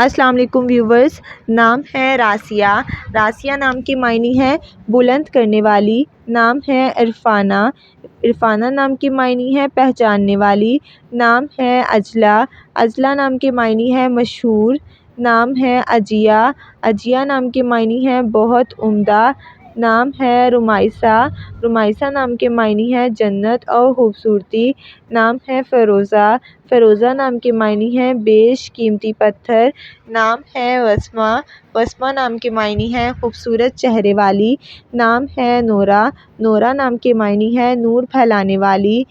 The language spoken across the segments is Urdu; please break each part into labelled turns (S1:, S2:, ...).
S1: السلام علیکم ویورز، نام ہے راسیہ۔ راسیہ نام کے معنی ہے بلند کرنے والی۔ نام ہے عرفانہ۔ عرفانہ نام کے معنی ہے پہچاننے والی۔ نام ہے اجلا۔ اجلا نام کے معنی ہے مشہور۔ نام ہے عجیہ۔ عجیہ نام کے معنی ہے بہت عمدہ۔ نام ہے رمائسہ۔ رمائسہ نام کے معنی ہے جنت اور خوبصورتی۔ نام ہے فیروزہ۔ فیروزہ نام کے معنی ہے بیش قیمتی پتھر۔ نام ہے وسمہ۔ وسمہ نام کے معنی ہے خوبصورت چہرے والی۔ نام ہے نورہ۔ نورہ نام کے معنی ہے نور پھیلانے والی۔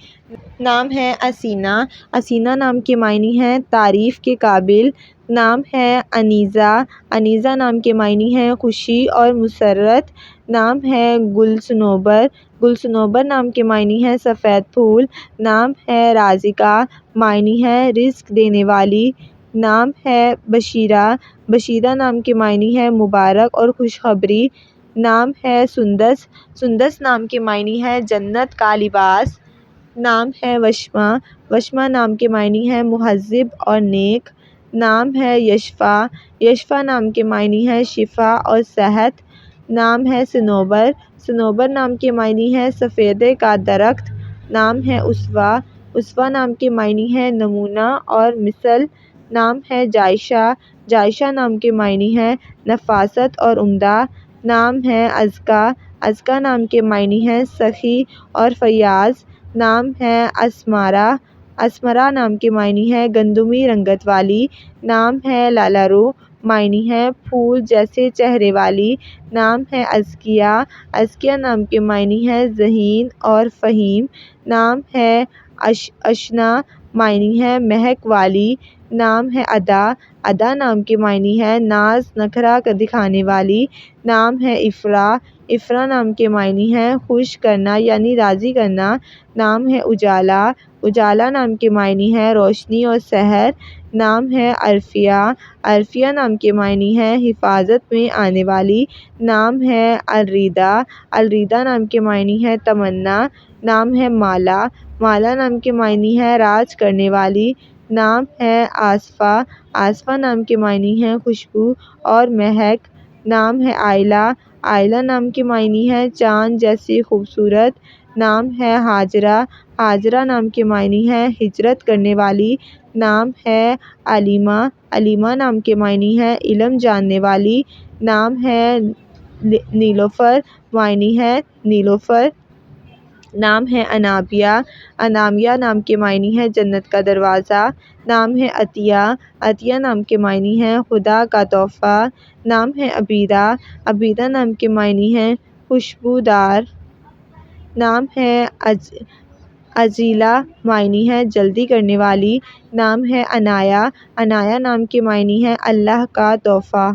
S1: نام ہے اسینہ۔ اسینہ نام کے معنی ہے تعریف کے قابل۔ نام ہے انیسہ۔ انیسہ نام کے معنی ہے خوشی اور مسرت۔ نام ہے گل صنوبر۔ گل صنوبر نام کے معنی ہے سفید پھول۔ نام ہے رازقہ۔ معنی ہے رزق دینے والی۔ نام ہے بشیرہ۔ بشیرہ نام کے معنی ہے مبارک اور خوشخبری۔ نام ہے سندس۔ سندس نام کے معنی ہے جنت کا لباس۔ نام ہے وشمہ۔ وشمہ نام کے معنی ہے مہذب اور نیک۔ نام ہے یشفا۔ یشفا نام کے معنی ہے شفا اور صحت۔ نام ہے صنوبر۔ صنوبر نام کے معنی ہے سفیدے کا درخت۔ نام ہے اسوہ۔ اسوہ نام کے معنی ہے نمونہ اور مثل۔ نام ہے جائشہ۔ جائشہ نام کے معنی ہے نفاست اور عمدہ۔ نام ہے ازکیٰ۔ ازکیٰ نام کے معنی ہے سخی اور فیاض۔ نام ہے اسمارہ۔ اسمرا نام کے معنی ہے گندمی رنگت والی۔ نام ہے لالارو۔ معنی ہے پھول جیسے چہرے والی۔ نام ہے ازکیٰ۔ ازکیٰ نام کے معنی ہے ذہین اور فہیم۔ نام ہے اشنا۔ معنی ہے مہک والی۔ نام ہے ادا۔ ادا نام کے معنی ہے ناز نخرہ دکھانے والی۔ نام ہے افراح۔ افراح نام کے معنی ہے خوش کرنا یعنی راضی کرنا۔ نام ہے اجالا۔ اجالا نام کے معنی ہے روشنی اور سحر۔ نام ہے عرفیہ۔ عرفیہ نام کے معنی ہے حفاظت میں آنے والی۔ نام ہے الریدہ۔ الریدہ نام کے معنی ہے تمنا۔ نام ہے مالا۔ مالا نام کے معنی ہے راج کرنے والی۔ نام ہے آصفہ۔ آصفہ نام کے معنی ہے خوشبو اور مہک۔ نام ہے آئلہ۔ آئلہ نام کے معنی ہے چاند جیسی خوبصورت۔ نام ہے ہاجرہ۔ ہاجرہ نام کے معنی ہے ہجرت کرنے والی۔ نام ہے علیمہ۔ علیمہ نام کے معنی ہے علم جاننے والی۔ نام ہے نیلوفر۔ معنی ہے نیلوفر۔ نام ہے انابیہ۔ انابیہ نام کے معنی ہے جنت کا دروازہ۔ نام ہے عطیہ۔ عطیہ نام کے معنی ہے خدا کا تحفہ۔ نام ہے عبیدہ۔ عبیدہ نام کے معنی ہے خوشبودار۔ نام ہے عجیلہ۔ معنی ہے جلدی کرنے والی۔ نام ہے عنایہ۔ عنایہ نام کے معنی ہے اللہ کا تحفہ۔